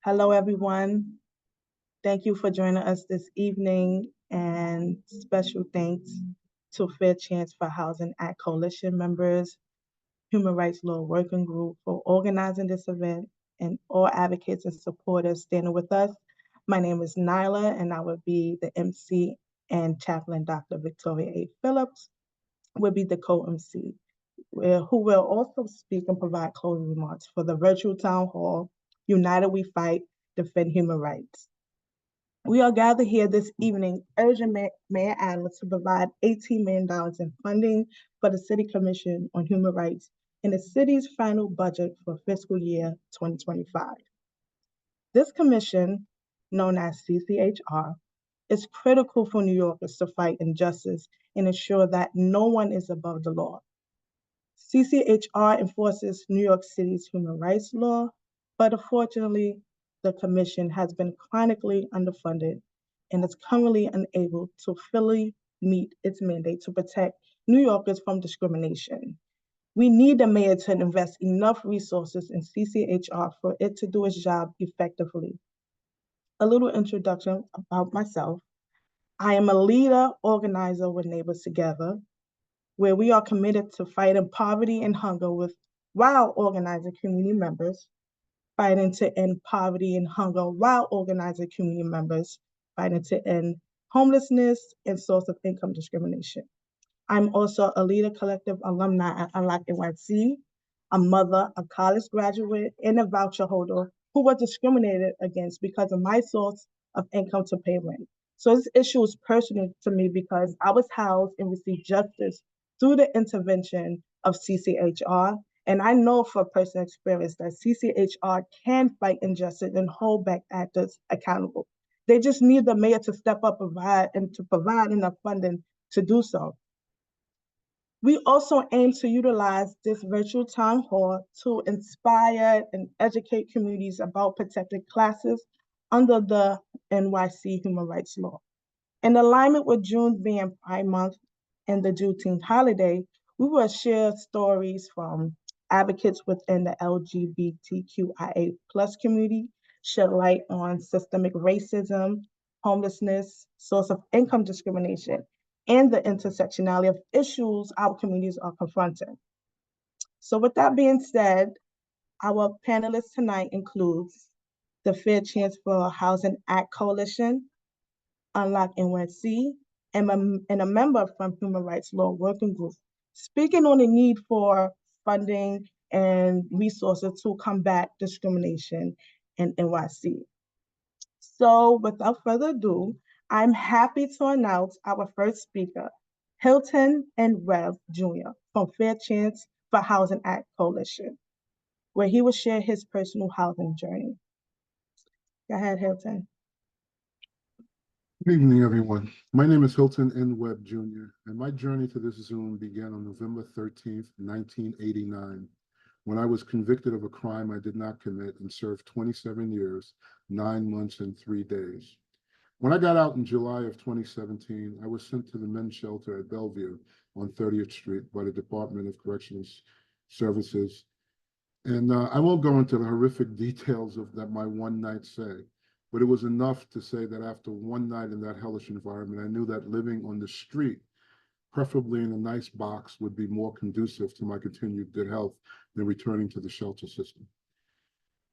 Hello, everyone. Thank you for joining us this evening, and special thanks to Fair Chance for Housing Act Coalition members, Human Rights Law Working Group for organizing this event, and all advocates and supporters standing with us. My name is Nyla, and I will be the MC, and Chaplain Dr. Victoria A. Phillips will be the co-MC, who will also speak and provide closing remarks for the virtual town hall, United We Fight, Defend Human Rights. We are gathered here this evening urging Mayor Adams to provide $18 million in funding for the City Commission on Human Rights in the city's final budget for fiscal year 2025. This commission, known as CCHR, is critical for New Yorkers to fight injustice and ensure that no one is above the law. CCHR enforces New York City's human rights law, but unfortunately, the commission has been chronically underfunded and is currently unable to fully meet its mandate to protect New Yorkers from discrimination. We need the mayor to invest enough resources in CCHR for it to do its job effectively. A little introduction about myself. I am a leader organizer with Neighbors Together, where we are committed to fighting poverty and hunger while organizing community members, fighting to end poverty and hunger while organizing community members, fighting to end homelessness and source of income discrimination. I'm also a Leader Collective alumni at Unlock NYC, a mother, a college graduate, and a voucher holder who was discriminated against because of my source of income to pay rent. So this issue is personal to me because I was housed and received justice through the intervention of CCHR. And I know for personal experience that CCHR can fight injustice and hold back actors accountable. They just need the mayor to step up and to provide enough funding to do so. We also aim to utilize this virtual town hall to inspire and educate communities about protected classes under the NYC human rights law. In alignment with June being Pride Month and the Juneteenth holiday, we will share stories from advocates within the LGBTQIA plus community, shed light on systemic racism, homelessness, source of income discrimination, and the intersectionality of issues our communities are confronting. So with that being said, our panelists tonight includes the Fair Chance for Housing Act Coalition, Unlock NYC, and a member from Human Rights Law Working Group, speaking on the need for funding and resources to combat discrimination in NYC. So without further ado, I'm happy to announce our first speaker, Hilton and Rev Jr. from Fair Chance for Housing Act Coalition, where he will share his personal housing journey. Go ahead, Hilton. Good evening, everyone. My name is Hilton N. Webb Jr., and my journey to this Zoom began on November 13th, 1989, when I was convicted of a crime I did not commit and served 27 years, 9 months, and 3 days. When I got out in July of 2017, I was sent to the men's shelter at Bellevue on 30th Street by the Department of Correctional Services. And I won't go into the horrific details of that my one night stay. But it was enough to say that after one night in that hellish environment, I knew that living on the street, preferably in a nice box, would be more conducive to my continued good health than returning to the shelter system.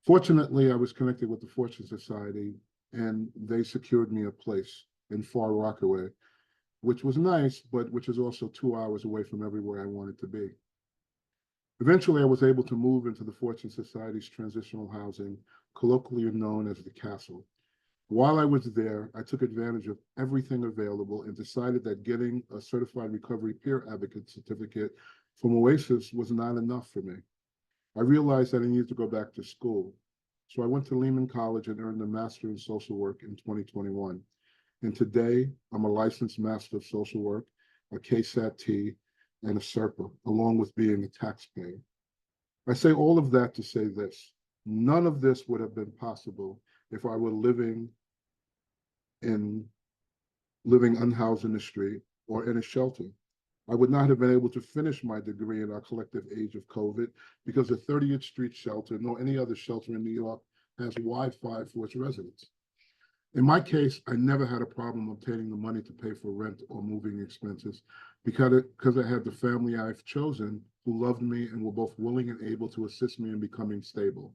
Fortunately, I was connected with the Fortune Society, and they secured me a place in Far Rockaway, which was nice, but which is also 2 hours away from everywhere I wanted to be. Eventually, I was able to move into the Fortune Society's transitional housing, colloquially known as the Castle. While I was there, I took advantage of everything available and decided that getting a certified recovery peer advocate certificate from Oasis was not enough for me. I realized that I needed to go back to school. So I went to Lehman College and earned a Master in Social Work in 2021. And today, I'm a licensed Master of Social Work, a KSAT-T, and a SERPA, along with being a taxpayer. I say all of that to say this. None of this would have been possible if I were living unhoused in the street or in a shelter. I would not have been able to finish my degree in our collective age of COVID because the 30th Street shelter, nor any other shelter in New York, has Wi-Fi for its residents. In my case, I never had a problem obtaining the money to pay for rent or moving expenses because I had the family I've chosen who loved me and were both willing and able to assist me in becoming stable.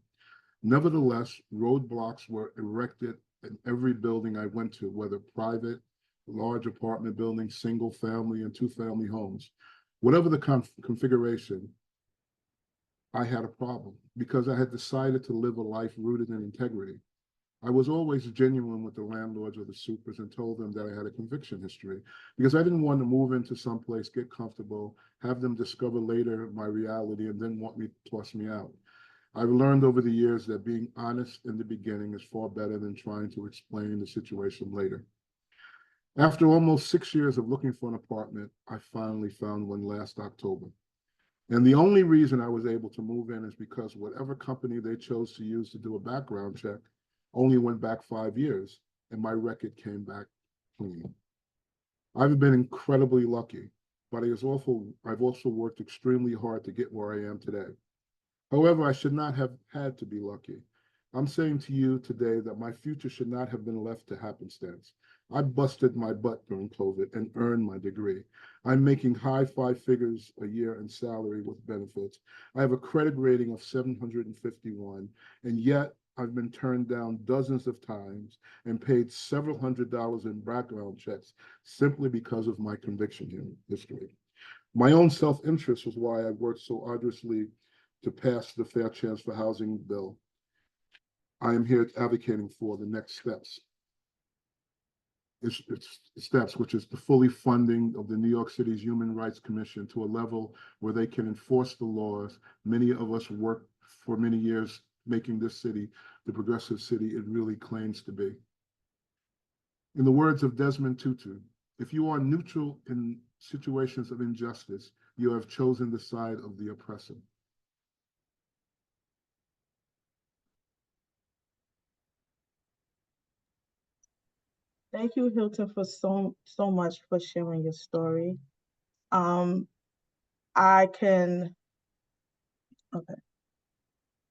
Nevertheless, roadblocks were erected in every building I went to, whether private, large apartment buildings, single family, and two-family homes. Whatever the configuration, I had a problem because I had decided to live a life rooted in integrity. I was always genuine with the landlords or the supers and told them that I had a conviction history because I didn't want to move into someplace, get comfortable, have them discover later my reality, and then want me to toss me out. I've learned over the years that being honest in the beginning is far better than trying to explain the situation later. After almost 6 years of looking for an apartment, I finally found one last October. And the only reason I was able to move in is because whatever company they chose to use to do a background check only went back 5 years, and my record came back clean. I've been incredibly lucky, but I've also worked extremely hard to get where I am today. However, I should not have had to be lucky. I'm saying to you today that my future should not have been left to happenstance. I busted my butt during COVID and earned my degree. I'm making high 5 figures a year in salary with benefits. I have a credit rating of 751, and yet I've been turned down dozens of times and paid several $100s in background checks simply because of my conviction history. My own self-interest was why I worked so arduously to pass the Fair Chance for Housing bill. I am here advocating for the next steps. Which is the fully funding of the New York City's Human Rights Commission to a level where they can enforce the laws. Many of us worked for many years making this city the progressive city it really claims to be. In the words of Desmond Tutu, if you are neutral in situations of injustice, you have chosen the side of the oppressor. Thank you, Hilton, for so much for sharing your story. I can, okay,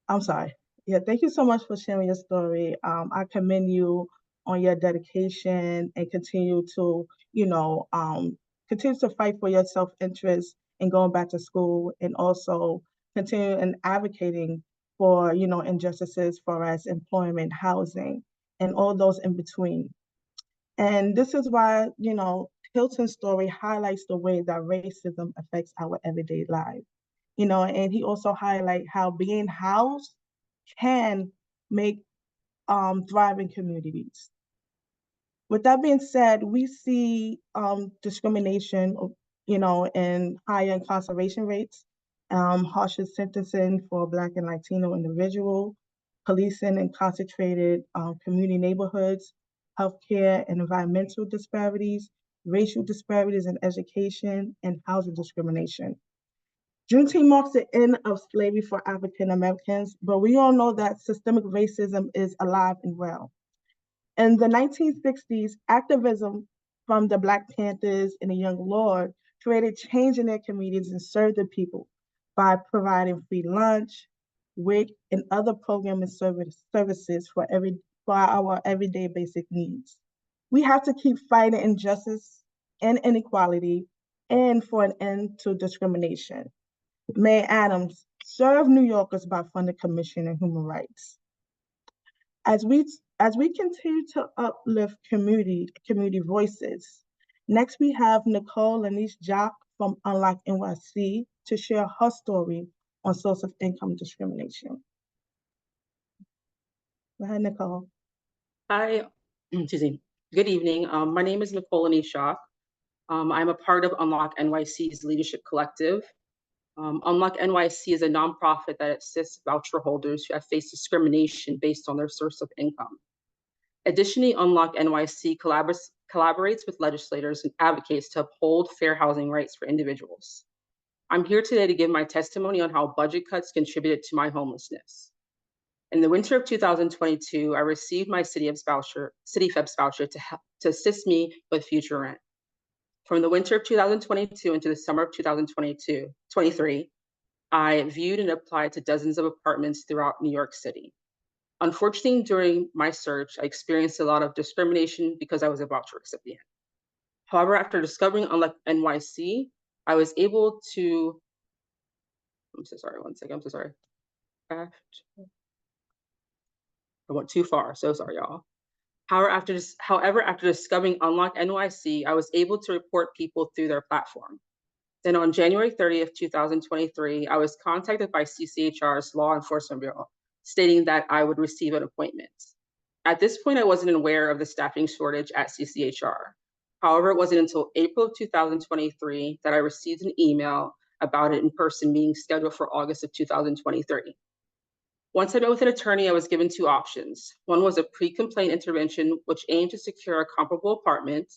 I'm sorry. Yeah, thank you so much for sharing your story. I commend you on your dedication and continue to fight for your self-interest and going back to school, and also continue and advocating for, injustices for us, employment, housing, and all those in between. And this is why, Hilton's story highlights the way that racism affects our everyday lives. And he also highlight how being housed can make thriving communities. With that being said, we see discrimination, in higher incarceration rates, harsher sentencing for Black and Latino individuals, policing in concentrated community neighborhoods, healthcare and environmental disparities, racial disparities in education, and housing discrimination. Juneteenth marks the end of slavery for African Americans, but we all know that systemic racism is alive and well. In the 1960s, activism from the Black Panthers and the Young Lord created change in their communities and served the people by providing free lunch, WIC, and other program and services for our everyday basic needs. We have to keep fighting injustice and inequality and for an end to discrimination. Mayor Adams, serve New Yorkers by funding Commission on Human Rights. As we continue to uplift community voices, next we have Nicole Lanice Jock from Unlock NYC to share her story on source of income discrimination. Go ahead, Nicole. Hi, excuse me. Good evening. My name is Nicole Lanice Jock. I'm a part of Unlock NYC's Leadership Collective. Unlock NYC is a nonprofit that assists voucher holders who have faced discrimination based on their source of income. Additionally, Unlock NYC collaborates with legislators and advocates to uphold fair housing rights for individuals. I'm here today to give my testimony on how budget cuts contributed to my homelessness. In the winter of 2022, I received my CityFEPS voucher to assist me with future rent. From the winter of 2022 into the summer of 2023, I viewed and applied to dozens of apartments throughout New York City. Unfortunately, during my search, I experienced a lot of discrimination because I was a voucher recipient. However, after discovering Unlock NYC, I was able to, I'm so sorry, one second, I'm so sorry. I went too far, so sorry, y'all. However, after discovering Unlock NYC, I was able to report people through their platform. Then on January 30th, 2023, I was contacted by CCHR's Law Enforcement Bureau, stating that I would receive an appointment. At this point, I wasn't aware of the staffing shortage at CCHR. However, it wasn't until April of 2023 that I received an email about it in person being scheduled for August of 2023. Once I met with an attorney, I was given two options. One was a pre-complaint intervention, which aimed to secure a comparable apartment.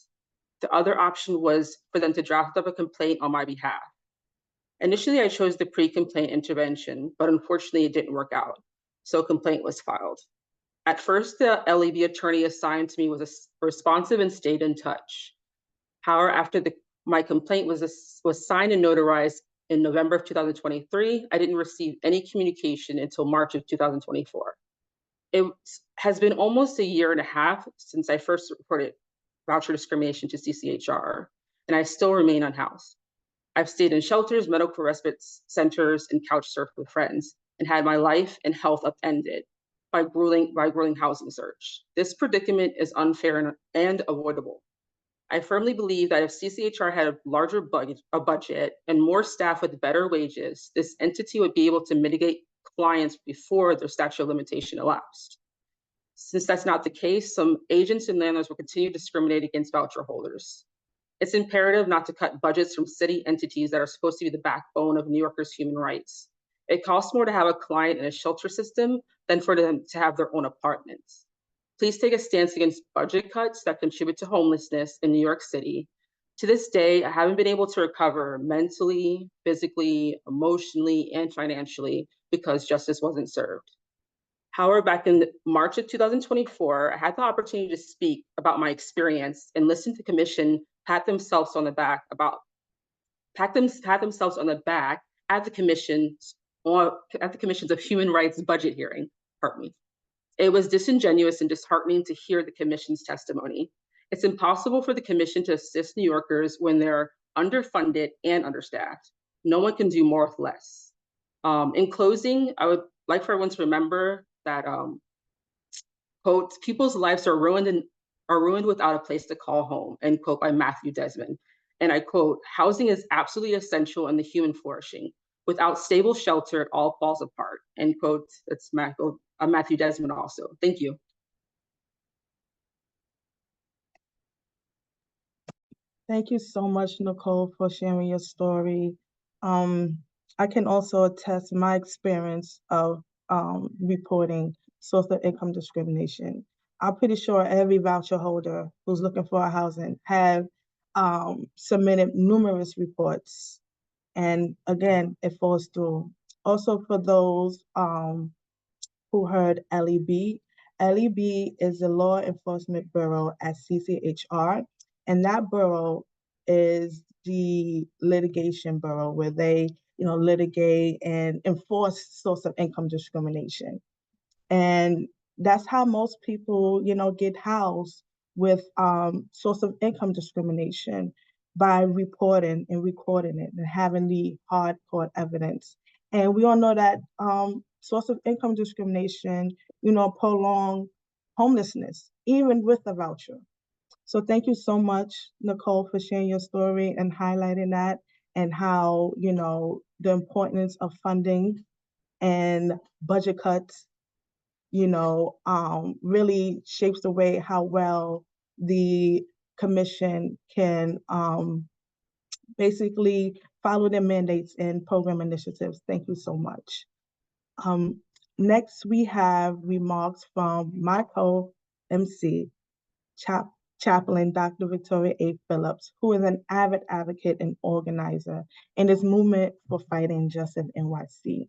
The other option was for them to draft up a complaint on my behalf. Initially, I chose the pre-complaint intervention, but unfortunately it didn't work out. So a complaint was filed. At first, the LEB attorney assigned to me was responsive and stayed in touch. However, after my complaint was signed and notarized in November of 2023, I didn't receive any communication until March of 2024. It has been almost a year and a half since I first reported voucher discrimination to CCHR, and I still remain unhoused. I've stayed in shelters, medical respite centers, and couch surfed with friends, and had my life and health upended by grueling housing search. This predicament is unfair and avoidable. I firmly believe that if CCHR had a larger budget and more staff with better wages, this entity would be able to mitigate clients before their statute of limitation elapsed. Since that's not the case, some agents and landlords will continue to discriminate against voucher holders. It's imperative not to cut budgets from city entities that are supposed to be the backbone of New Yorkers' human rights. It costs more to have a client in a shelter system than for them to have their own apartments. Please take a stance against budget cuts that contribute to homelessness in New York City. To this day, I haven't been able to recover mentally, physically, emotionally, and financially because justice wasn't served. However, back in March of 2024, I had the opportunity to speak about my experience and listen to the commission pat themselves on the back at the commission's of human rights budget hearing. Pardon me. It was disingenuous and disheartening to hear the commission's testimony. It's impossible for the commission to assist New Yorkers when they're underfunded and understaffed. No one can do more with less. In closing, I would like for everyone to remember that, quote, people's lives are ruined without a place to call home, end quote, by Matthew Desmond. And I quote, housing is absolutely essential in the human flourishing. Without stable shelter, it all falls apart, end quote. That's Matthew Desmond also. Thank you. Thank you so much, Nicole, for sharing your story. I can also attest my experience of reporting source of income discrimination. I'm pretty sure every voucher holder who's looking for a housing have submitted numerous reports. And again, it falls through. Also for those who heard LEB, LEB is the Law Enforcement Bureau at CCHR, and that bureau is the litigation bureau where they, litigate and enforce source of income discrimination. And that's how most people, get housed with source of income discrimination, by reporting and recording it and having the hard court evidence. And we all know that source of income discrimination, prolong homelessness, even with a voucher. So thank you so much, Nicole, for sharing your story and highlighting that, and how, the importance of funding and budget cuts, really shapes the way how well the commission can basically follow their mandates and program initiatives. Thank you so much. Next, we have remarks from my co-MC, Chaplain Dr. Victoria A. Phillips, who is an avid advocate and organizer in this movement for fighting justice in NYC.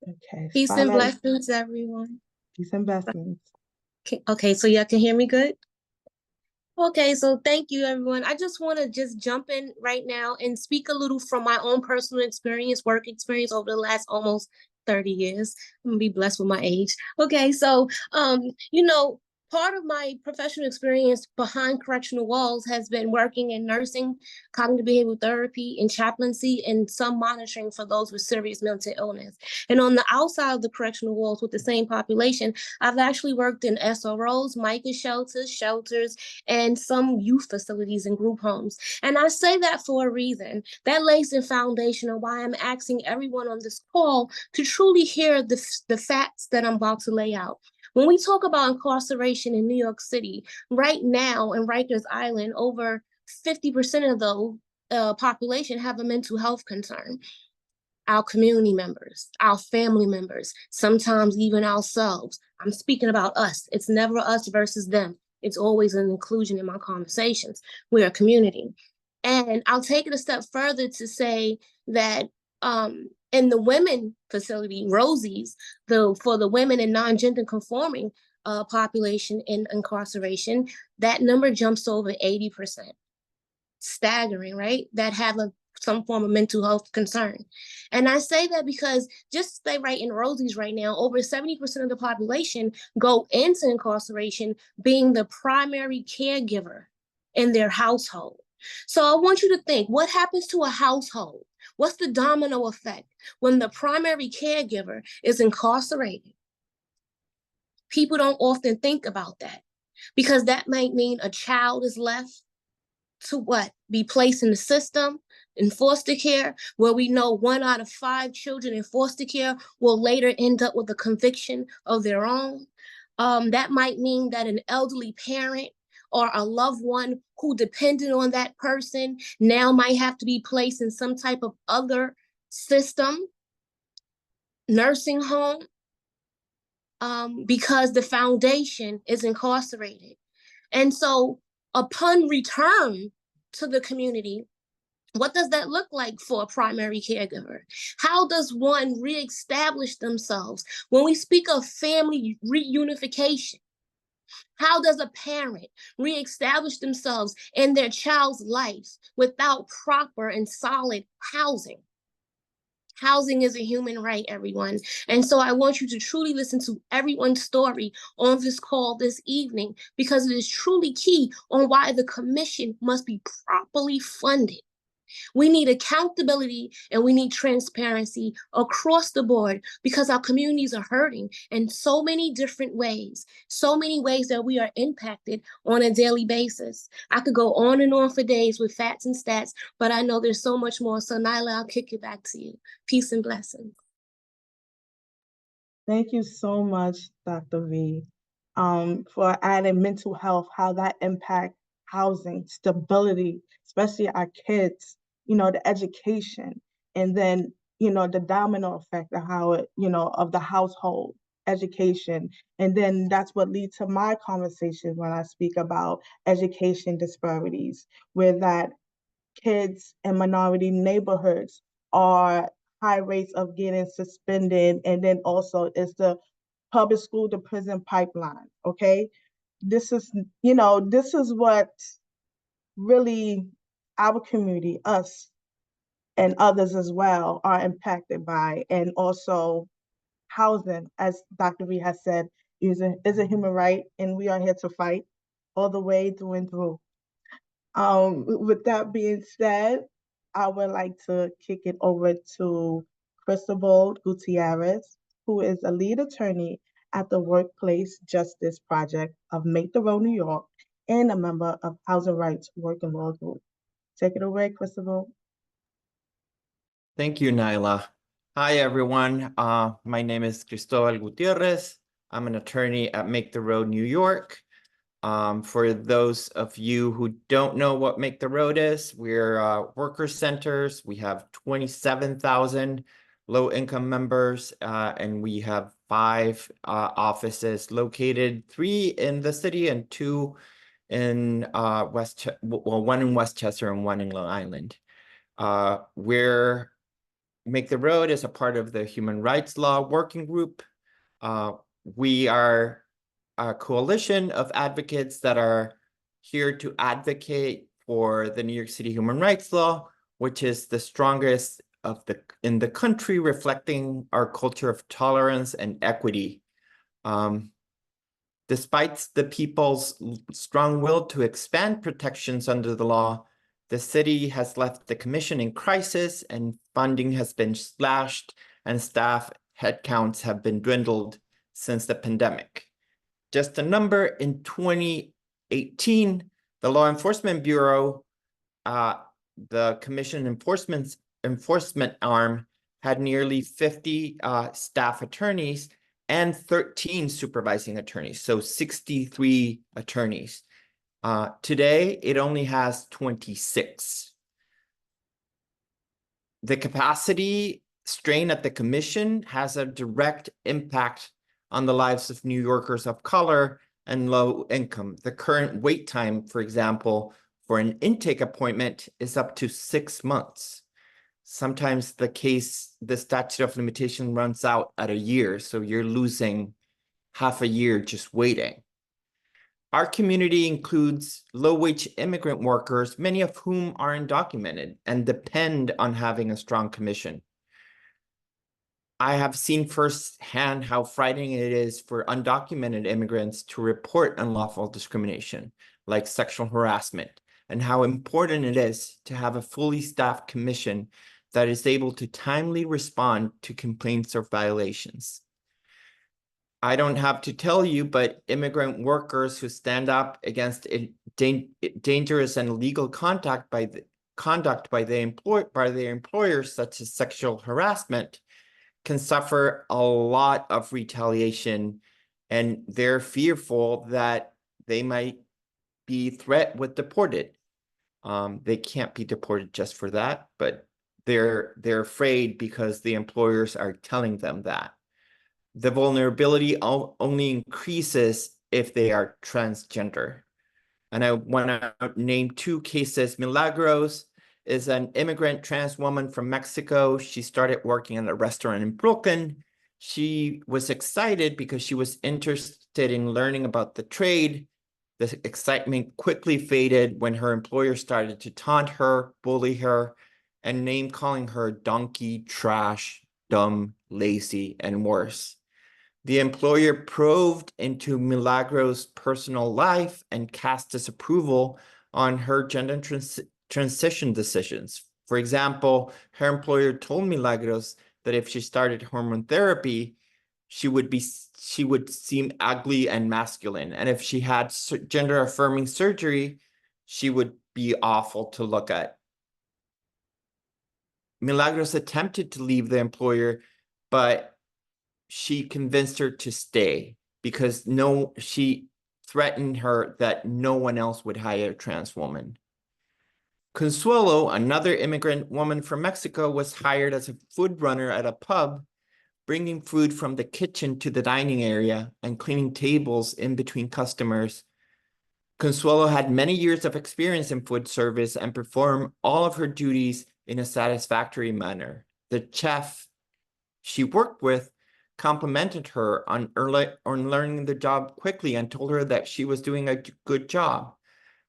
Okay. Peace and blessings, everyone. Peace and blessings. Okay, so y'all can hear me good? Okay, so thank you, everyone. I just want to jump in right now and speak a little from my own personal experience, work experience over the last almost 30 years. I'm gonna be blessed with my age. Okay, so part of my professional experience behind correctional walls has been working in nursing, cognitive behavioral therapy, and chaplaincy, and some monitoring for those with serious mental illness. And on the outside of the correctional walls with the same population, I've actually worked in SROs, MICA shelters, and some youth facilities and group homes. And I say that for a reason. That lays the foundation of why I'm asking everyone on this call to truly hear the facts that I'm about to lay out. When we talk about incarceration in New York City, right now in Rikers Island, over 50% of the population have a mental health concern. Our community members, our family members, sometimes even ourselves. I'm speaking about us. It's never us versus them. It's always an inclusion in my conversations. We're a community. And I'll take it a step further to say that in the women facility, Rosie's, for the women and non-gender conforming population in incarceration, that number jumps to over 80%. Staggering, right? That have some form of mental health concern. And I say that because just stay right in Rosie's right now, over 70% of the population go into incarceration being the primary caregiver in their household. So I want you to think, what happens to a household? What's the domino effect when the primary caregiver is incarcerated? People don't often think about that because that might mean a child is left to what? Be placed in the system, in foster care, where we know 1 out of 5 children in foster care will later end up with a conviction of their own. That might mean that an elderly parent or a loved one who depended on that person now might have to be placed in some type of other system, nursing home, because the foundation is incarcerated. And so upon return to the community, what does that look like for a primary caregiver? How does one reestablish themselves? When we speak of family reunification, how does a parent reestablish themselves in their child's life without proper and solid housing? Housing is a human right, everyone. And so I want you to truly listen to everyone's story on this call this evening, because it is truly key on why the commission must be properly funded. We need accountability and we need transparency across the board because our communities are hurting in so many different ways, so many ways that we are impacted on a daily basis. I could go on and on for days with facts and stats, but I know there's so much more. So Nyla, I'll kick it back to you. Peace and blessings. Thank you so much, Dr. V, for adding mental health, how that impacts housing, stability, especially our kids, the education, and then, the domino effect of how it, of the household, education. And then that's what leads to my conversation when I speak about education disparities, where that kids in minority neighborhoods are high rates of getting suspended. And then also is the public school to prison pipeline, okay? This is what really our community, us and others as well, are impacted by. And also housing, as Dr. V has said, is a human right, and we are here to fight all the way through and through. With that being said, I would like to kick it over to Cristobal Gutierrez, who is a lead attorney at the Workplace Justice Project of Make the Road New York and a member of Housing Rights Working Law Group. Take it away, Cristobal. Thank you, Nyla. Hi, everyone. My name is Cristobal Gutierrez. I'm an attorney at Make the Road New York. For those of you who don't know what Make the Road is, we're worker centers. We have 27,000 low-income members, and we have 5 offices located, 3 in the city and 2 in one in Westchester and 1 in Long Island. Make the Road is a part of the Human Rights Law Working Group. We are a coalition of advocates that are here to advocate for the New York City Human Rights Law, which is the strongest in the country, reflecting our culture of tolerance and equity. Despite the people's strong will to expand protections under the law, the city has left the commission in crisis, and funding has been slashed, and staff headcounts have been dwindled since the pandemic. Just a number, in 2018, the Law Enforcement Bureau, the commission enforcement arm, had nearly 50 staff attorneys and 13 supervising attorneys, so 63 attorneys. Today, it only has 26. The capacity strain at the commission has a direct impact on the lives of New Yorkers of color and low income. The current wait time, for example, for an intake appointment is up to 6 months. Sometimes the statute of limitation runs out at a year, so you're losing half a year just waiting. Our community includes low-wage immigrant workers, many of whom are undocumented and depend on having a strong commission. I have seen firsthand how frightening it is for undocumented immigrants to report unlawful discrimination, like sexual harassment, and how important it is to have a fully staffed commission that is able to timely respond to complaints or violations. I don't have to tell you, but immigrant workers who stand up against dangerous and illegal conduct by their employers, such as sexual harassment, can suffer a lot of retaliation, and they're fearful that they might be threatened with deported. They can't be deported just for that, but they're afraid because the employers are telling them that. The vulnerability only increases if they are transgender. And I want to name 2 cases. Milagros is an immigrant trans woman from Mexico. She started working in a restaurant in Brooklyn. She was excited because she was interested in learning about the trade. The excitement quickly faded when her employer started to taunt her, bully her, and name-calling her donkey, trash, dumb, lazy, and worse. The employer probed into Milagros' personal life and cast disapproval on her gender transition decisions. For example, her employer told Milagros that if she started hormone therapy, she would seem ugly and masculine. And if she had gender-affirming surgery, she would be awful to look at. Milagros attempted to leave the employer, but she convinced her to stay because she threatened her that no one else would hire a trans woman. Consuelo, another immigrant woman from Mexico, was hired as a food runner at a pub, bringing food from the kitchen to the dining area and cleaning tables in between customers. Consuelo had many years of experience in food service and performed all of her duties in a satisfactory manner. The chef she worked with complimented her on learning the job quickly and told her that she was doing a good job.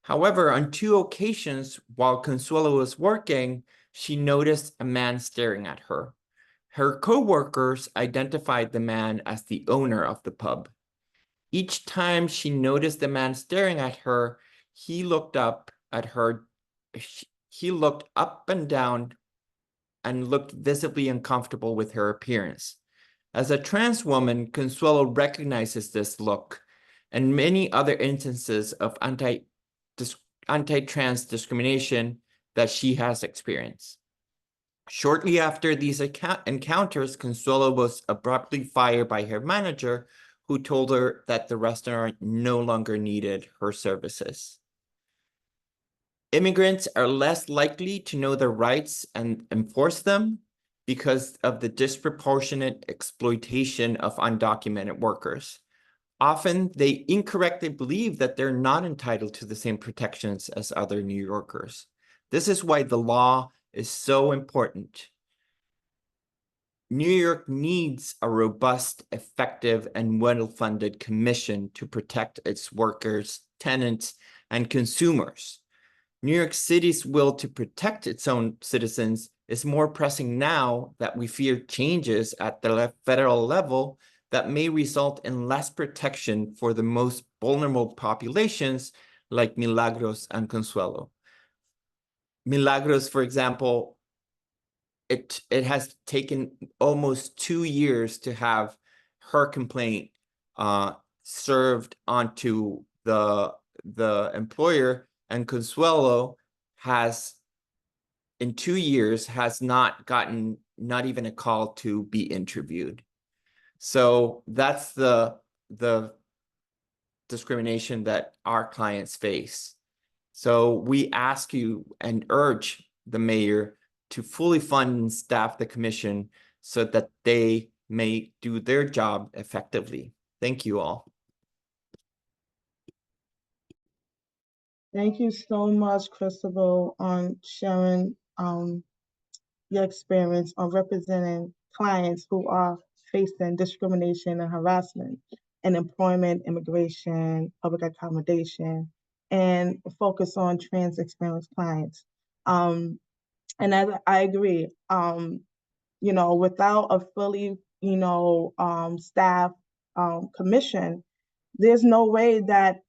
However, on 2 occasions while Consuelo was working, she noticed a man staring at her. Her co-workers identified the man as the owner of the pub. Each time she noticed the man staring at her, he looked up at her. He looked up and down and looked visibly uncomfortable with her appearance. As a trans woman, Consuelo recognizes this look and many other instances of anti-trans discrimination that she has experienced. Shortly after these encounters, Consuelo was abruptly fired by her manager, who told her that the restaurant no longer needed her services. Immigrants are less likely to know their rights and enforce them because of the disproportionate exploitation of undocumented workers. Often, they incorrectly believe that they're not entitled to the same protections as other New Yorkers. This is why the law is so important. New York needs a robust, effective, and well-funded commission to protect its workers, tenants, and consumers. New York City's will to protect its own citizens is more pressing now that we fear changes at the federal level that may result in less protection for the most vulnerable populations like Milagros and Consuelo. Milagros, for example, it has taken almost 2 years to have her complaint served onto the employer, and Consuelo has, in 2 years, has not gotten not even a call to be interviewed. So that's the discrimination that our clients face. So we ask you and urge the mayor to fully fund and staff the commission so that they may do their job effectively. Thank you all. Thank you so much, Christabel, on sharing your experience on representing clients who are facing discrimination and harassment in employment, immigration, public accommodation, and focus on trans experienced clients. And as I agree, without a fully, staff commission, there's no way that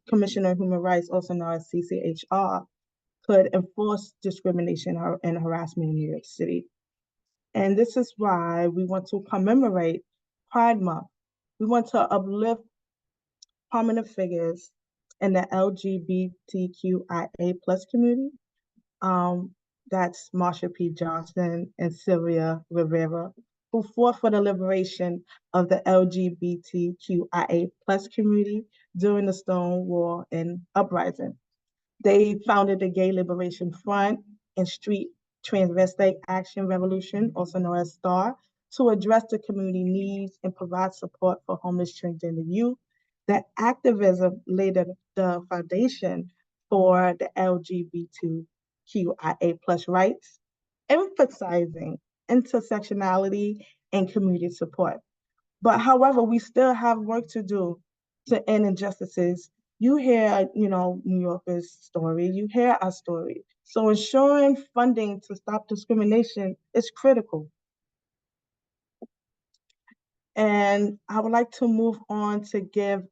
Commissioner of Human Rights, also known as CCHR, could enforce discrimination and harassment in New York City. And this is why we want to commemorate Pride Month. We want to uplift prominent figures in the LGBTQIA plus community. That's Marsha P. Johnson and Sylvia Rivera, who fought for the liberation of the LGBTQIA plus community during the Stonewall and Uprising. They founded the Gay Liberation Front and Street Transvestite Action Revolution, also known as STAR, to address the community needs and provide support for homeless transgender youth. That activism laid the foundation for the LGBTQIA plus rights, emphasizing intersectionality and community support. But however, we still have work to do to end injustices. You hear, New Yorkers' story, you hear our story. So ensuring funding to stop discrimination is critical. And I would like to move on to give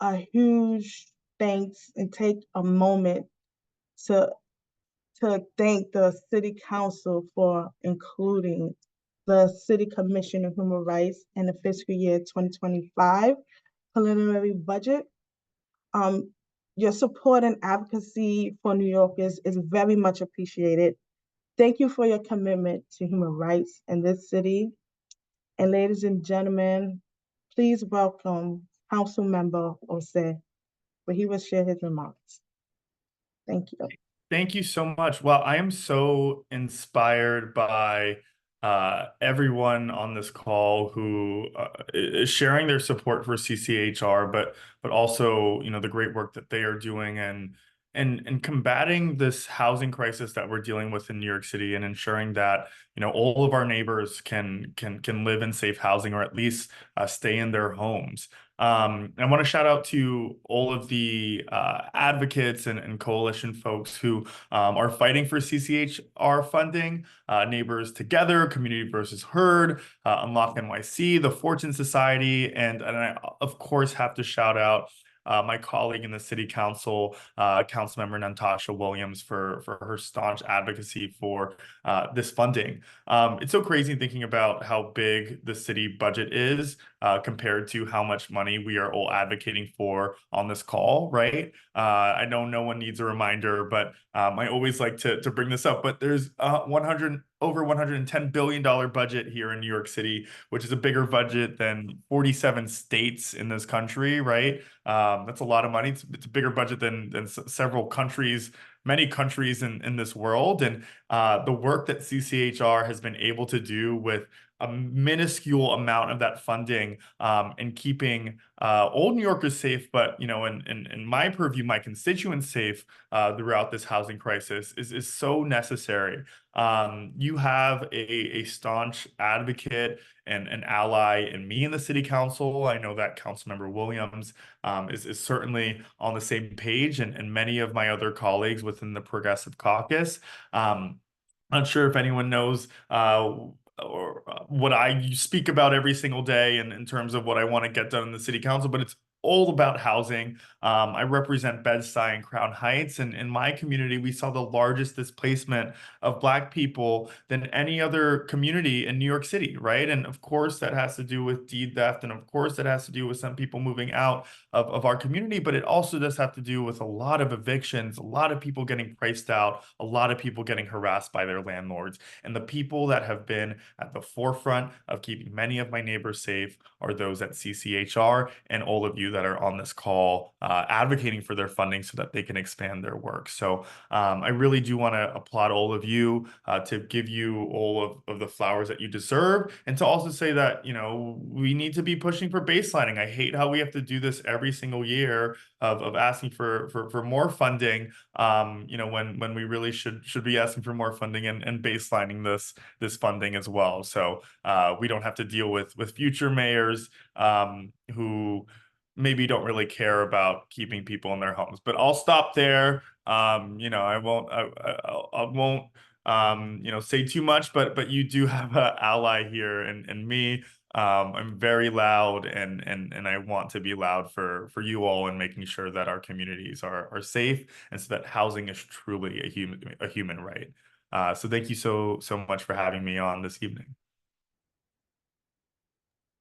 a huge thanks and take a moment to thank the City Council for including the City Commission of Human Rights in the fiscal year 2025 preliminary budget. Your support and advocacy for New Yorkers is very much appreciated. Thank you for your commitment to human rights in this city. And ladies and gentlemen, please welcome Council Member Ose, where he will share his remarks. Thank you. Thank you so much. Well, I am so inspired by everyone on this call who is sharing their support for CCHR, but also, the great work that they are doing and combating this housing crisis that we're dealing with in New York City, and ensuring that all of our neighbors can live in safe housing, or at least stay in their homes. I want to shout out to all of the advocates and coalition folks who are fighting for CCHR funding, Neighbors Together, Community versus Herd, Unlock NYC, the Fortune Society, and I, of course, have to shout out my colleague in the City Council, Councilmember Natasha Williams, for her staunch advocacy for this funding. It's so crazy thinking about how big the city budget is compared to how much money we are all advocating for on this call, right? I know no one needs a reminder, but I always like to bring this up, but there's over $110 billion budget here in New York City, which is a bigger budget than 47 states in this country, right? That's a lot of money. It's a bigger budget than several countries, many countries in this world. And the work that CCHR has been able to do with a minuscule amount of that funding and keeping old New Yorkers safe, but in my purview, my constituents safe throughout this housing crisis is so necessary. You have a staunch advocate and an ally in me in the City Council. I know that Councilmember Williams is certainly on the same page, and many of my other colleagues within the Progressive Caucus. Not sure if anyone knows what I speak about every single day in terms of what I want to get done in the city council, but it's all about housing. I represent Bed-Stuy and Crown Heights, and in my community, we saw the largest displacement of Black people than any other community in New York City, right? And of course, that has to do with deed theft, and of course, that has to do with some people moving out of our community, but it also does have to do with a lot of evictions, a lot of people getting priced out, a lot of people getting harassed by their landlords. And the people that have been at the forefront of keeping many of my neighbors safe are those at CCHR and all of you that are on this call advocating for their funding so that they can expand their work. So I really do want to applaud all of you, to give you all of the flowers that you deserve, and to also say that, you know, we need to be pushing for baselining. I hate how we have to do this every single year of asking for more funding, you know, when we really should be asking for more funding and baselining this funding as well. So we don't have to deal with future mayors who maybe don't really care about keeping people in their homes. But I'll stop there. You know, I won't you know, say too much, but you do have an ally here and me. I'm very loud and I want to be loud for you all in making sure that our communities are safe and so that housing is truly a human right. So thank you so much for having me on this evening.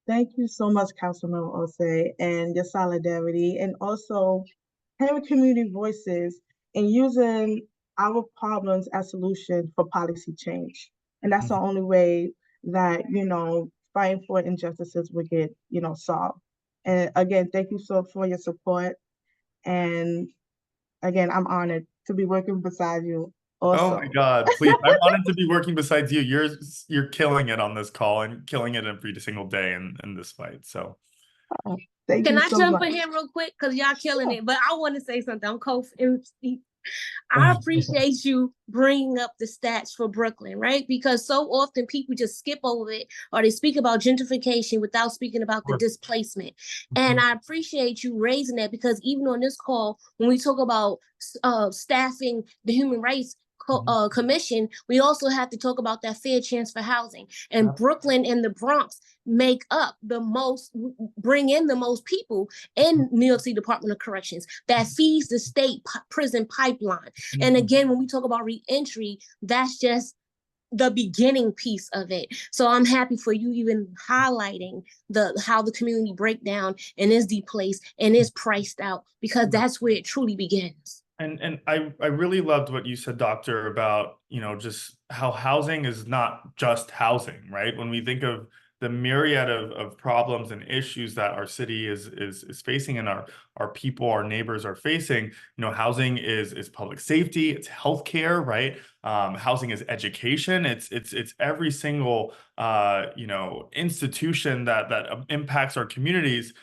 Thank you so much, Councilman Osei, and your solidarity, and also having community voices and using our problems as solution for policy change. And that's the only way that, you know, fighting for injustices will get, you know, solved. And again, thank you so for your support. And again, I'm honored to be working beside you Oh also. my God, please. I'm honored to be working besides you. You're killing it on this call and killing it every single day in this fight. So Thank Can you I so jump much. in here real quick? Because y'all killing it. But I want to say something. I'm I appreciate you bringing up the stats for Brooklyn, right? Because so often people just skip over it or they speak about gentrification without speaking about the displacement. And I appreciate you raising that because even on this call, when we talk about staffing the human rights commission, we also have to talk about that fair chance for housing. And Brooklyn and the Bronx make up the most, bring in the most people in New York City Department of Corrections that feeds the state prison pipeline. And again, when we talk about reentry, that's just the beginning piece of it. So I'm happy for you even highlighting how the community breakdown and is displaced and is priced out, because that's where it truly begins. And I really loved what you said, Doctor, about, you know, just how housing is not just housing, right? When we think of the myriad of problems and issues that our city is facing and our people, our neighbors are facing, you know, housing is public safety, it's healthcare, right? Housing is education. It's every single you know, institution that impacts our communities.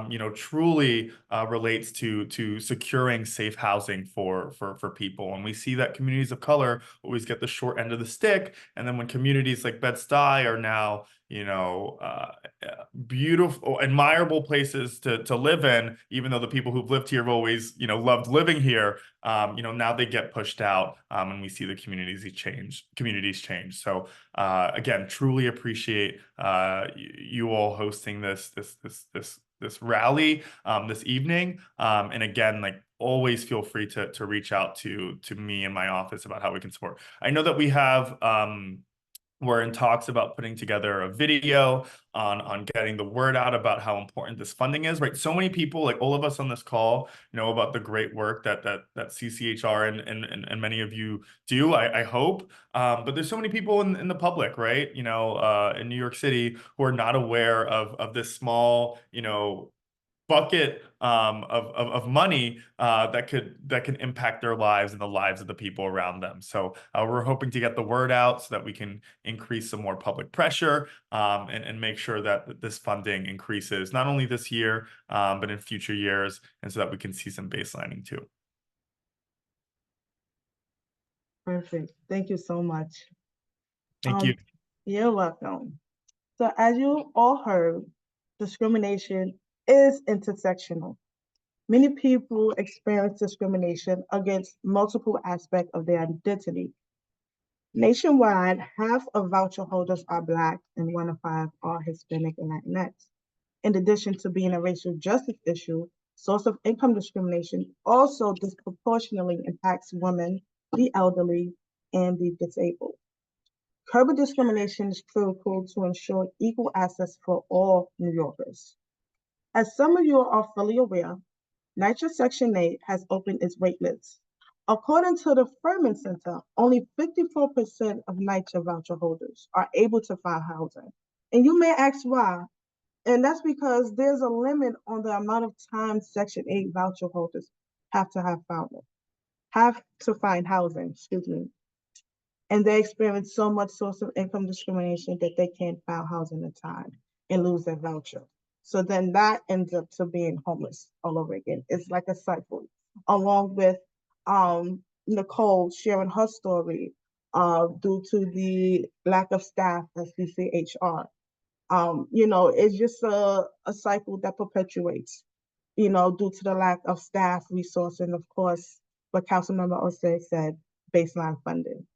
You know, truly relates to securing safe housing for people. And we see that communities of color always get the short end of the stick. And then when communities like Bed-Stuy are now, you know, beautiful, admirable places to live in, even though the people who've lived here have always, you know, loved living here, you know, now they get pushed out, and we see the communities change. So again, truly appreciate you all hosting this rally this evening. And again, like, always feel free to reach out to me and my office about how we can support. I know that we have we're in talks about putting together a video on getting the word out about how important this funding is, right? So many people, like all of us on this call, know about the great work that CCHR and many of you do, I hope. But there's so many people in the public, right? You know, in New York City who are not aware of this small, you know, bucket of money that can impact their lives and the lives of the people around them. So we're hoping to get the word out so that we can increase some more public pressure, and make sure that this funding increases not only this year, but in future years, and so that we can see some baselining too. Perfect. Thank you so much. Thank you. You're welcome. So as you all heard, discrimination is intersectional. Many people experience discrimination against multiple aspects of their identity. Nationwide, half of voucher holders are Black and 1 in 5 are Hispanic and Latinx. In addition to being a racial justice issue, source of income discrimination also disproportionately impacts women, the elderly, and the disabled. Curbing discrimination is critical to ensure equal access for all New Yorkers. As some of you are fully aware, NYCHA Section 8 has opened its waitlist. According to the Furman Center, only 54% of NYCHA voucher holders are able to find housing. And you may ask why. And that's because there's a limit on the amount of time Section 8 voucher holders have to find housing, And they experience so much source of income discrimination that they can't find housing in time and lose their voucher. So then that ends up to being homeless all over again. It's like a cycle. Along with Nicole sharing her story due to the lack of staff at CCHR. It's just a cycle that perpetuates, due to the lack of staff resource and of course, what Councilmember Osei said, baseline funding.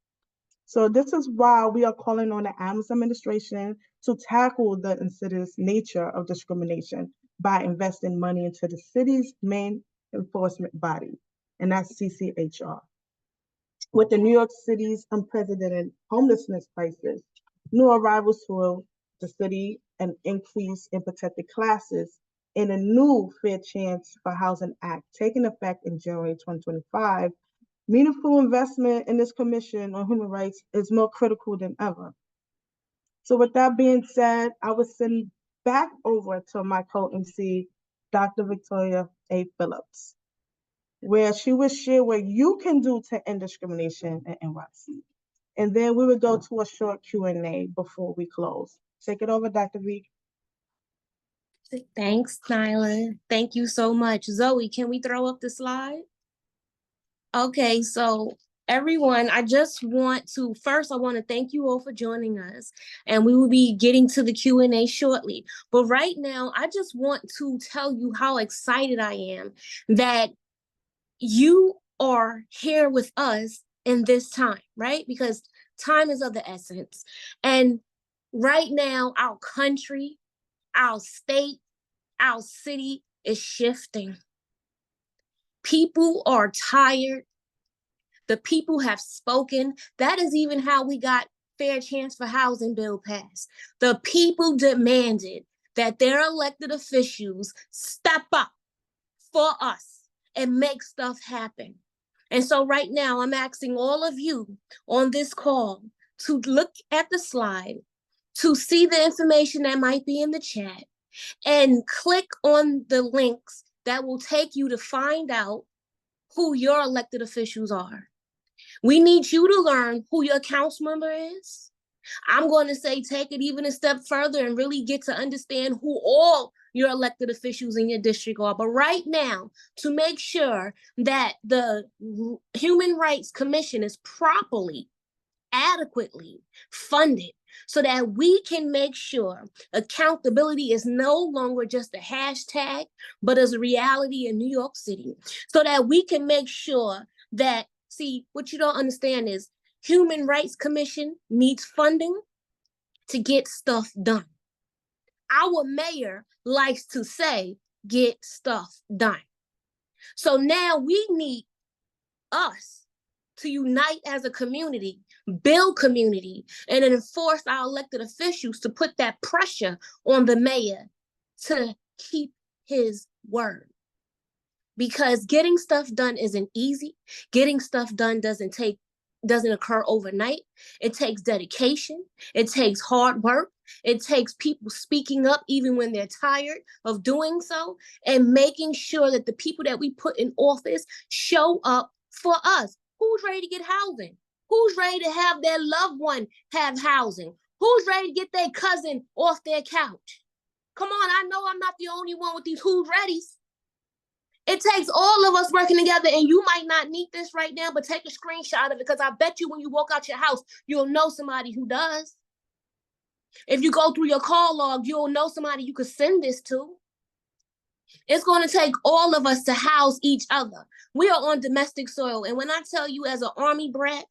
So this is why we are calling on the Adams administration to tackle the insidious nature of discrimination by investing money into the city's main enforcement body, and that's CCHR. With the New York City's unprecedented homelessness crisis, new arrivals to the city, an increase in protected classes, and a new Fair Chance for Housing Act taking effect in January 2025, meaningful investment in this Commission on Human Rights is more critical than ever. So with that being said, I will send back over to my co-MC, Dr. Victoria A. Phillips, where she will share what you can do to end discrimination at NYC. And then we will go to a short Q&A before we close. Take it over, Dr. V. Thanks, Nyla. Thank you so much. Zoe, can we throw up the slide? Okay, so everyone, I want to thank you all for joining us, and we will be getting to the Q&A shortly. But right now, I just want to tell you how excited I am that you are here with us in this time, right? Because time is of the essence. And right now, our country, our state, our city is shifting. People are tired. The people have spoken. That is even how we got Fair Chance for Housing bill passed. The people demanded that their elected officials step up for us and make stuff happen. And so right now, I'm asking all of you on this call to look at the slide, to see the information that might be in the chat, and click on the links that will take you to find out who your elected officials are. We need you to learn who your council member is. I'm going to say take it even a step further and really get to understand who all your elected officials in your district are. But right now, to make sure that the Human Rights Commission is properly, adequately funded, so that we can make sure accountability is no longer just a hashtag, but is a reality in New York City, so that we can make sure that, see, what you don't understand is Human Rights Commission needs funding to get stuff done. Our mayor likes to say, get stuff done. So now we need us to unite as a community, build community, and enforce our elected officials to put that pressure on the mayor to keep his word. Because getting stuff done isn't easy. Getting stuff done doesn't occur overnight. It takes dedication. It takes hard work. It takes people speaking up even when they're tired of doing so, and making sure that the people that we put in office show up for us. Who's ready to get housing? Who's ready to have their loved one have housing? Who's ready to get their cousin off their couch? Come on, I know I'm not the only one with these who's readies. It takes all of us working together, and you might not need this right now, but take a screenshot of it, because I bet you when you walk out your house, you'll know somebody who does. If you go through your call log, you'll know somebody you could send this to. It's going to take all of us to house each other. We are on domestic soil, and when I tell you as an Army brat,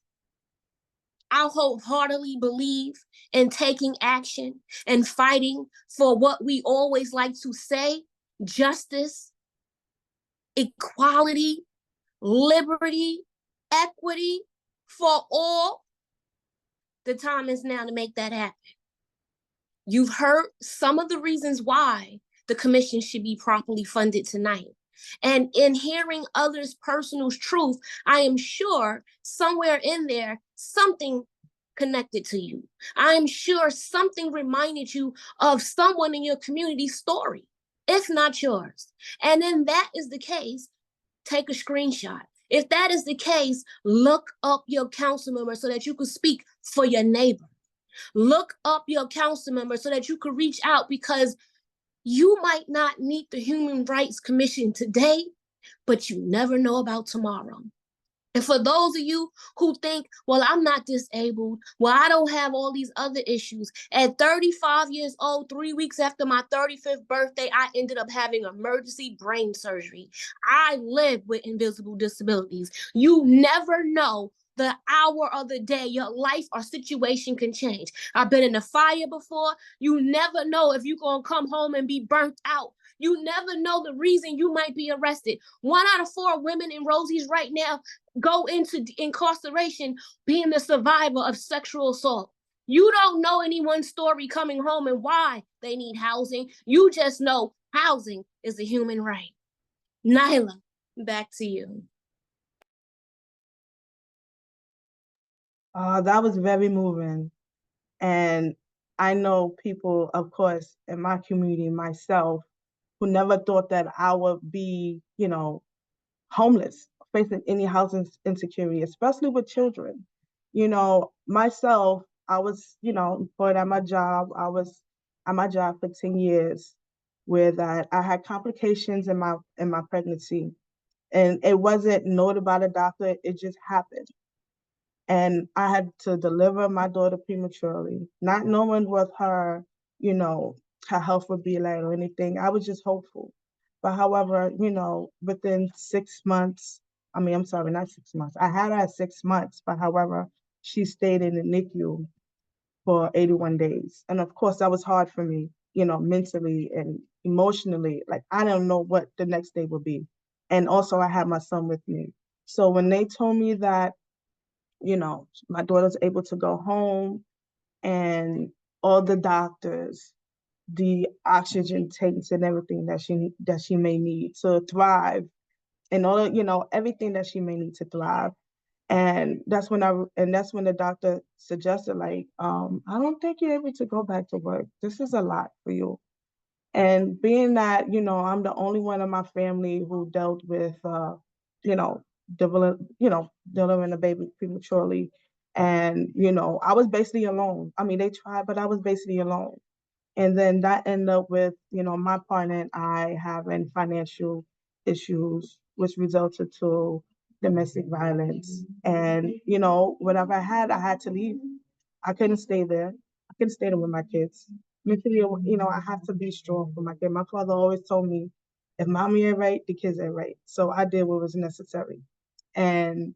I wholeheartedly believe in taking action and fighting for what we always like to say: justice, equality, liberty, equity for all. The time is now to make that happen. You've heard some of the reasons why the commission should be properly funded tonight. And in hearing others' personal truth, I am sure somewhere in there, something connected to you. I am sure something reminded you of someone in your community's story, if not yours. And then that is the case, take a screenshot. If that is the case, look up your council member so that you could speak for your neighbor. Look up your council member so that you could reach out, because you might not meet the Human Rights Commission today, but you never know about tomorrow. And for those of you who think, well, I'm not disabled, well, I don't have all these other issues. At 35 years old, 3 weeks after my 35th birthday, I ended up having emergency brain surgery. I live with invisible disabilities. You never know the hour of the day your life or situation can change. I've been in the fire before. You never know if you're going to come home and be burnt out. You never know the reason you might be arrested. 1 out of 4 women in Rosie's right now go into incarceration being the survivor of sexual assault. You don't know anyone's story coming home and why they need housing. You just know housing is a human right. Nyla, back to you. That was very moving. And I know people, of course, in my community, myself, who never thought that I would be, homeless, facing any housing insecurity, especially with children. Myself, I was, employed at my job. I was at my job for 10 years, where that I had complications in my pregnancy. And it wasn't noted by the doctor, it just happened. And I had to deliver my daughter prematurely, not knowing what her health would be like or anything. I was just hopeful. But however, within 6 months, I'm sorry, not 6 months. I had her at 6 months, but however, she stayed in the NICU for 81 days. And of course, that was hard for me, mentally and emotionally. Like, I don't know what the next day would be. And also, I had my son with me. So when they told me that, my daughter's able to go home, and all the doctors, the oxygen tanks and everything that she may need to thrive, and all, everything that she may need to thrive. And that's when the doctor suggested, like, I don't think you're able to go back to work. This is a lot for you. And being that, I'm the only one in my family who dealt with, you know, delivering a baby prematurely. And, I was basically alone. I mean, they tried, but I was basically alone. And then that ended up with, my partner and I having financial issues, which resulted to domestic violence. And, whatever I had to leave. I couldn't stay there. I couldn't stay there with my kids. Mentally, I have to be strong for my kid. My father always told me, if mommy ain't right, the kids ain't right. So I did what was necessary. And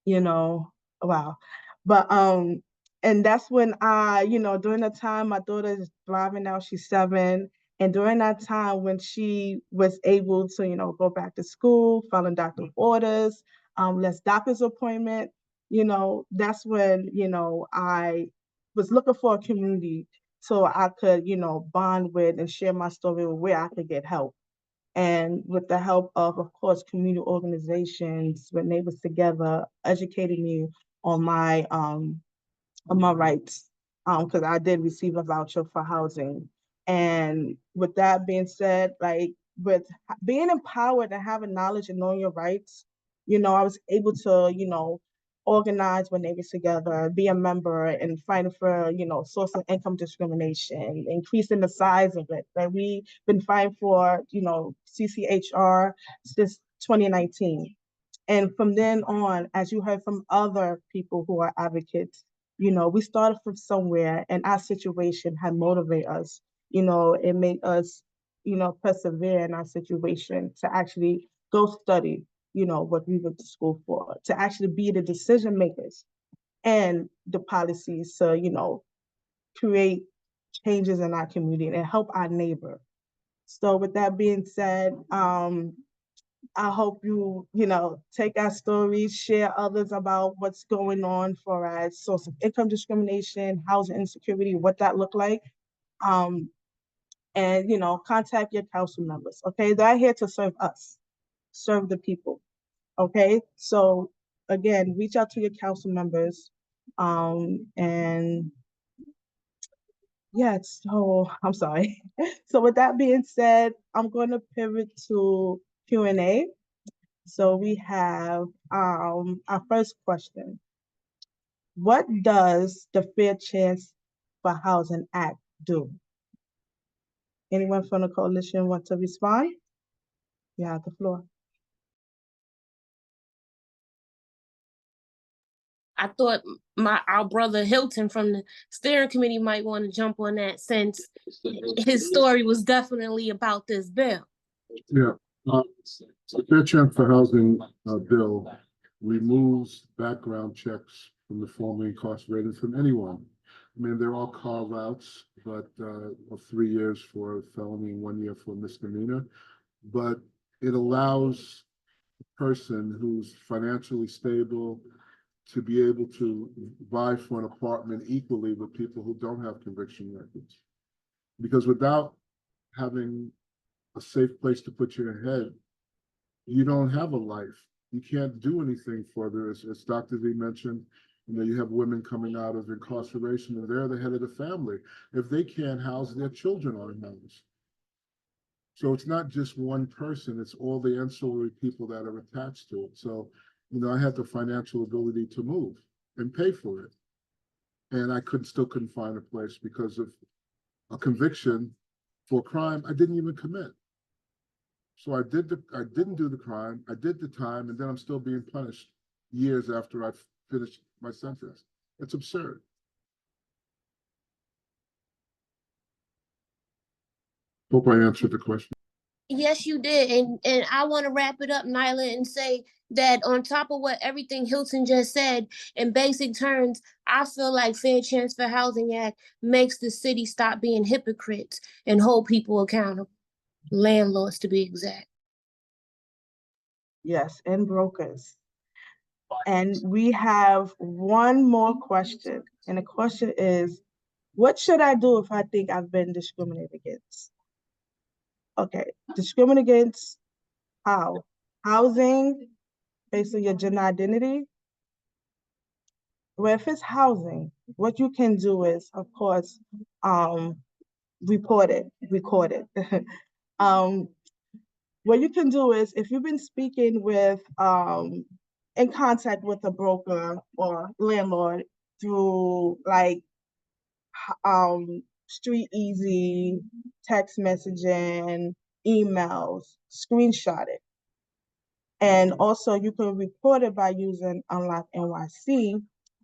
wow. But and that's when during the time my daughter is thriving now, she's 7. And during that time when she was able to, go back to school, following doctor's orders, less doctor's appointment, that's when, I was looking for a community so I could, bond with and share my story with where I could get help. And with the help of course, community organizations, with Neighbors Together, educating me on my rights, because I did receive a voucher for housing. And with that being said, like, with being empowered and having knowledge and knowing your rights, I was able to, organize with Neighbors Together, be a member, and fighting for, source of income discrimination, increasing the size of it. Like, we've been fighting for, CCHR since 2019. And from then on, as you heard from other people who are advocates, we started from somewhere, and our situation had motivated us. It made us, persevere in our situation to actually go study, what we went to school for, to actually be the decision makers. and the policies to, create changes in our community and help our neighbor. So with that being said, I hope you, take our stories, share others about what's going on for us, source of income discrimination, housing insecurity, what that look like. And, contact your council members, okay? They're here to serve us, serve the people, okay? So again, reach out to your council members. And yeah, so I'm sorry. So with that being said, I'm going to pivot to Q&A. So we have our first question. What does the Fair Chance for Housing Act do? Anyone from the coalition want to respond? You have the floor. I thought our brother Hilton from the steering committee might want to jump on that, since his story was definitely about this bill. Yeah, the Fair Chance for Housing bill removes background checks from the formerly incarcerated from anyone. I mean, they're all carve-outs, but of 3 years for a felony and 1 year for a misdemeanor. But it allows a person who's financially stable to be able to vie for an apartment equally with people who don't have conviction records. Because without having a safe place to put your head, you don't have a life. You can't do anything further. As Dr. V mentioned, you have women coming out of incarceration and they're the head of the family. If they can't house, their children aren't housed. So it's not just one person, it's all the ancillary people that are attached to it. So, I had the financial ability to move and pay for it. And I still couldn't find a place because of a conviction for a crime I didn't even commit. So I didn't do the crime, I did the time, and then I'm still being punished years after I finished my sentence. It's absurd. Hope I answered the question. Yes, you did. And I want to wrap it up, Nyla, and say that on top of what everything Hilton just said, in basic terms, I feel like Fair Chance for Housing Act makes the city stop being hypocrites and hold people accountable, landlords to be exact. Yes, and brokers. And we have one more question. And the question is, what should I do if I think I've been discriminated against? Okay, discriminated against how? Housing, based on your gender identity. Well, if it's housing, what you can do is, of course, record it. What you can do is, if you've been speaking with, in contact with a broker or landlord through like Street Easy, text messaging, emails, screenshot it. And also you can report it by using Unlock NYC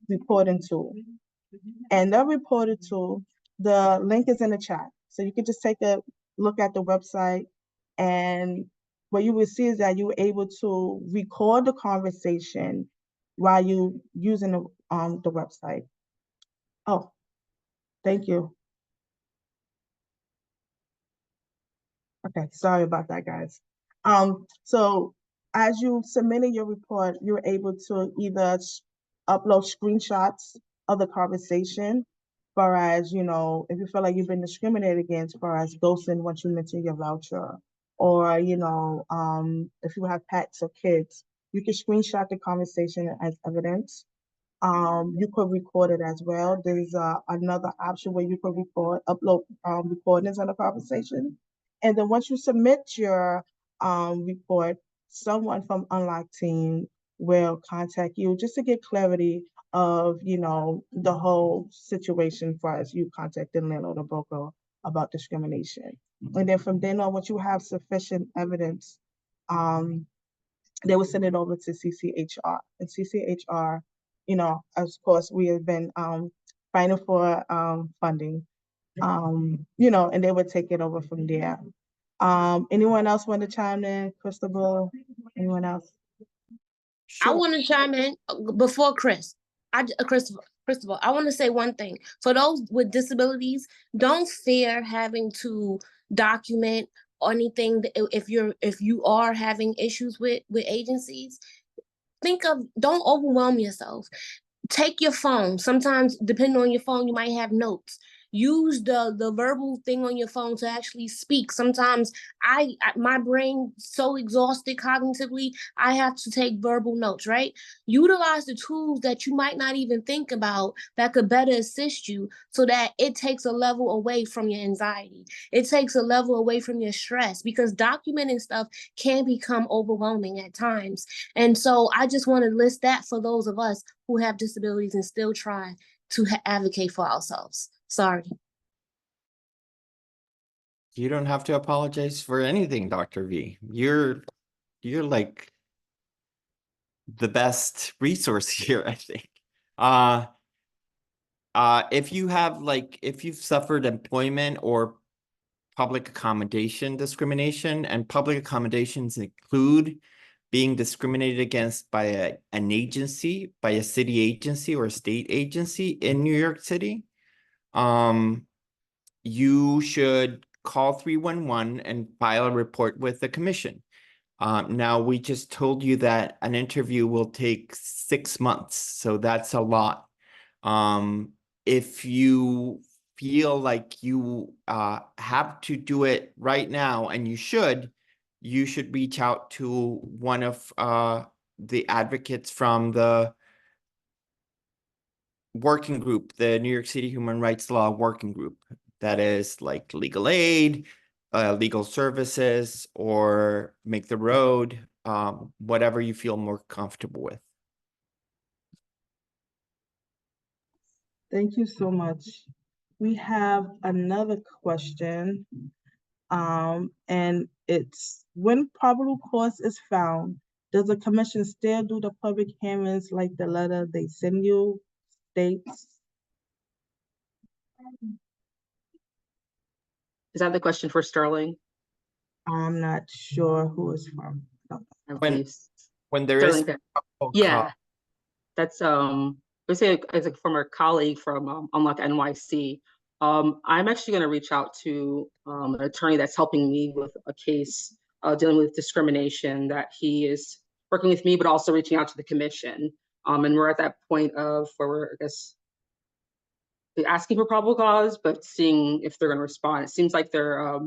reporting tool. And that reporting tool, the link is in the chat. So you can just take a look at the website, and what you will see is that you're able to record the conversation while you using the website. Oh, thank you. Okay, sorry about that, guys. So as you submitted your report, you're able to either upload screenshots of the conversation, far as, if you feel like you've been discriminated against, far as ghosting once you mention your voucher, or, if you have pets or kids, you can screenshot the conversation as evidence. You could record it as well. There's another option where you could upload recordings of the conversation. And then once you submit your report, someone from Unlock team will contact you just to get clarity of, the whole situation for as you contacting landlord or broker about discrimination. And then from then on, once you have sufficient evidence, they will send it over to CCHR. And CCHR, of course, we have been fighting for funding, and they would take it over from there. Anyone else want to chime in? Cristobal, anyone else? I want to chime in before Chris. Christopher, I want to say one thing. For those with disabilities, don't fear having to document or anything if you are having issues with agencies. Don't overwhelm yourself. Take your phone. Sometimes, depending on your phone, you might have notes. Use the verbal thing on your phone to actually speak. Sometimes my brain so exhausted cognitively, I have to take verbal notes, right? Utilize the tools that you might not even think about that could better assist you, so that it takes a level away from your anxiety. It takes a level away from your stress, because documenting stuff can become overwhelming at times. And so I just want to list that for those of us who have disabilities and still try to advocate for ourselves. Sorry. You don't have to apologize for anything, Dr. V. You're like the best resource here, I think. If you've suffered employment or public accommodation discrimination, and public accommodations include being discriminated against by an agency, by a city agency or a state agency in New York City, you should call 311 and file a report with the commission. Now, we just told you that an interview will take 6 months, so that's a lot. If you feel like you have to do it right now, and you should reach out to one of the advocates from the working group, the New York City Human Rights Law Working Group. That is like legal aid, legal services, or Make the Road, whatever you feel more comfortable with. Thank you so much. We have another question, and it's, when probable cause is found, does the commission still do the public hearings like the letter they send you states? Is that the question for Sterling? I'm not sure who it's from. When there Sterling, is there. probable Yeah, cause. that's let's say as a former colleague from Unlock NYC. I'm actually going to reach out to an attorney that's helping me with a case dealing with discrimination, that he is working with me, but also reaching out to the commission. And we're at that point of where we're, I guess, asking for probable cause, but seeing if they're going to respond. It seems like they're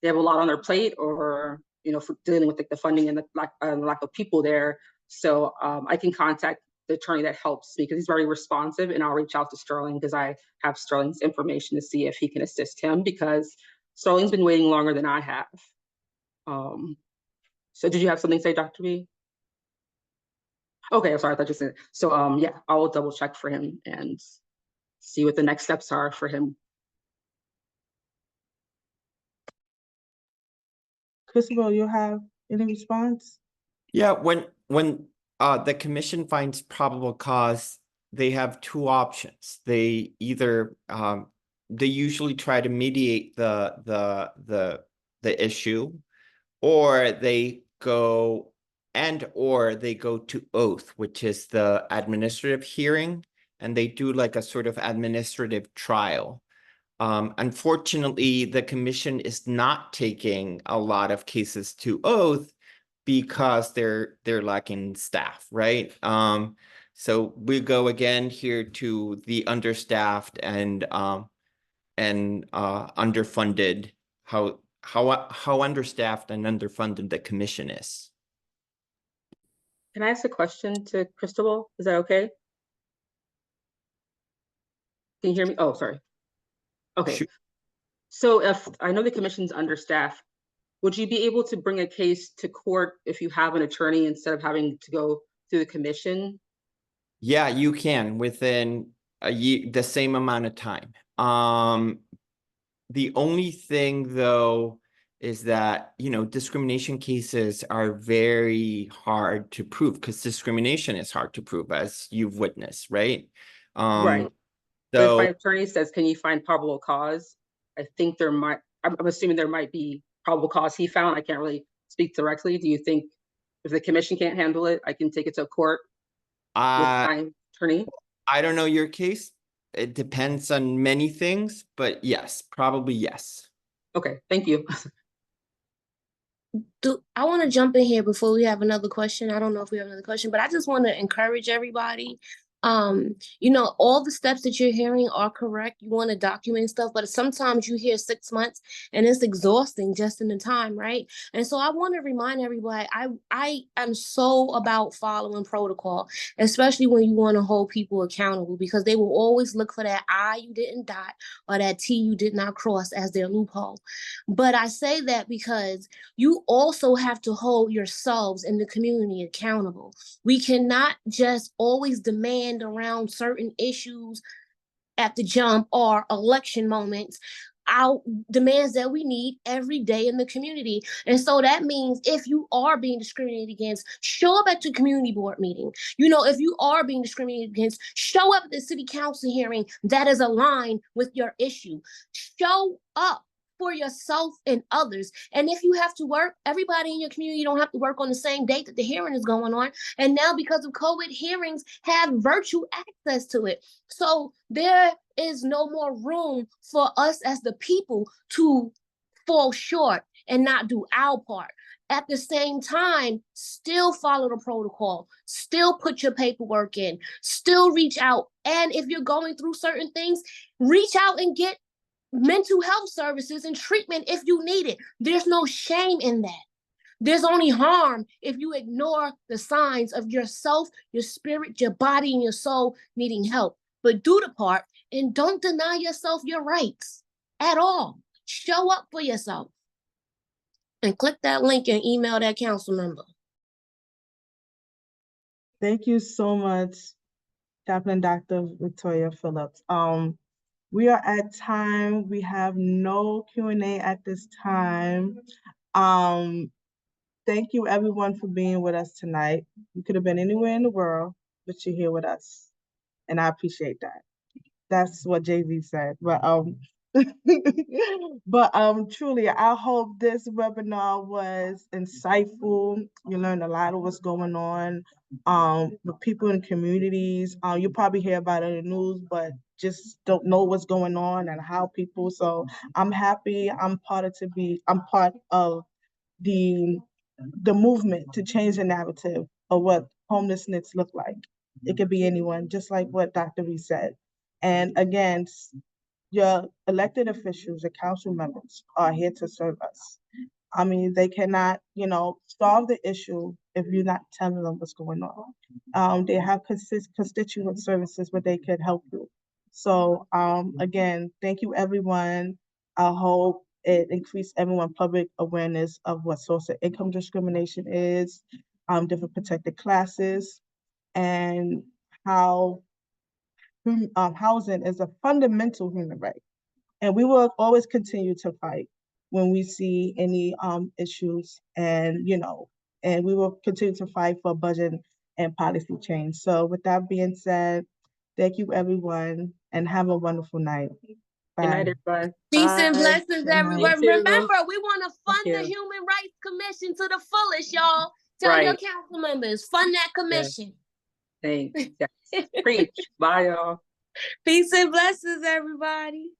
they have a lot on their plate, or for dealing with like the funding and the lack of people there. So I can contact the attorney that helps me, because he's very responsive, and I'll reach out to Sterling because I have Sterling's information to see if he can assist him, because Sterling's been waiting longer than I have. So did you have something to say, Dr. B? Okay, I'm sorry, I thought you said. So yeah, I will double check for him and see what the next steps are for him. Christopher, you have any response? Yeah, when the commission finds probable cause, they have two options. They either they usually try to mediate the issue, or they go to oath, which is the administrative hearing, and they do like a sort of administrative trial. Unfortunately, the commission is not taking a lot of cases to oath because they're lacking staff, right? So we go again here to the understaffed and underfunded, how understaffed and underfunded the commission is. Can I ask a question to Cristobal? Is that okay? Can you hear me? Oh, sorry. Okay. Sure. So if I know the commission's understaffed, would you be able to bring a case to court if you have an attorney instead of having to go through the commission? Yeah, you can within a year, the same amount of time. The only thing though is that, discrimination cases are very hard to prove, because discrimination is hard to prove, as you've witnessed, right? Right. But if my attorney says, can you find probable cause? I think I'm assuming there might be probable cause he found. I can't really speak directly. Do you think if the commission can't handle it, I can take it to court? time, attorney? I don't know your case. It depends on many things, but yes, probably yes. Okay, thank you. I want to jump in here before we have another question. I don't know if we have another question, but I just want to encourage everybody. All the steps that you're hearing are correct. You want to document stuff, but sometimes you hear 6 months and it's exhausting just in the time, right? And so I want to remind everybody, I am so about following protocol, especially when you want to hold people accountable, because they will always look for that I you didn't dot or that T you did not cross as their loophole. But I say that because you also have to hold yourselves and the community accountable. We cannot just always demand around certain issues at the jump or election moments our demands that we need every day in the community. And so that means if you are being discriminated against, show up at your community board meeting. If you are being discriminated against, show up at the city council hearing that is aligned with your issue. Show up for yourself and others. And if you have to work, everybody in your community don't have to work on the same date that the hearing is going on. And now because of COVID, hearings have virtual access to it. So there is no more room for us as the people to fall short and not do our part. At the same time, still follow the protocol, still put your paperwork in, still reach out. And if you're going through certain things, reach out and get mental health services and treatment if you need it. There's no shame in that. There's only harm if you ignore the signs of yourself, your spirit, your body, and your soul needing help. But do the part and don't deny yourself your rights at all. Show up for yourself. And click that link and email that council member. Thank you so much, Chaplain Dr. Victoria Phillips. We are at time. We have no Q&A at this time. Thank you everyone for being with us tonight. You could have been anywhere in the world, but you're here with us. And I appreciate that. That's what Jay-Z said. But truly, I hope this webinar was insightful. You learned a lot of what's going on with people in communities. You probably hear about it in the news, but just don't know what's going on and how people. So I'm happy. I'm part of the movement to change the narrative of what homelessness look like. It could be anyone, just like what Dr. V said. And again, your elected officials, the council members are here to serve us. I mean, they cannot, solve the issue if you're not telling them what's going on. They have constituent services where they could help you. So again, thank you everyone. I hope it increased everyone's public awareness of what source of income discrimination is, different protected classes, and how housing is a fundamental human right. And we will always continue to fight when we see any issues, and and we will continue to fight for budget and policy change. So with that being said, thank you everyone and have a wonderful night. Bye. Good night, everyone. Peace and Bye. blessings, everyone. You too. Remember, we want to fund Thank the you. Human Rights Commission to the fullest, y'all. Tell your Right. council members, fund that commission. Thanks. Yes. Preach. Bye, y'all. Peace and blessings, everybody.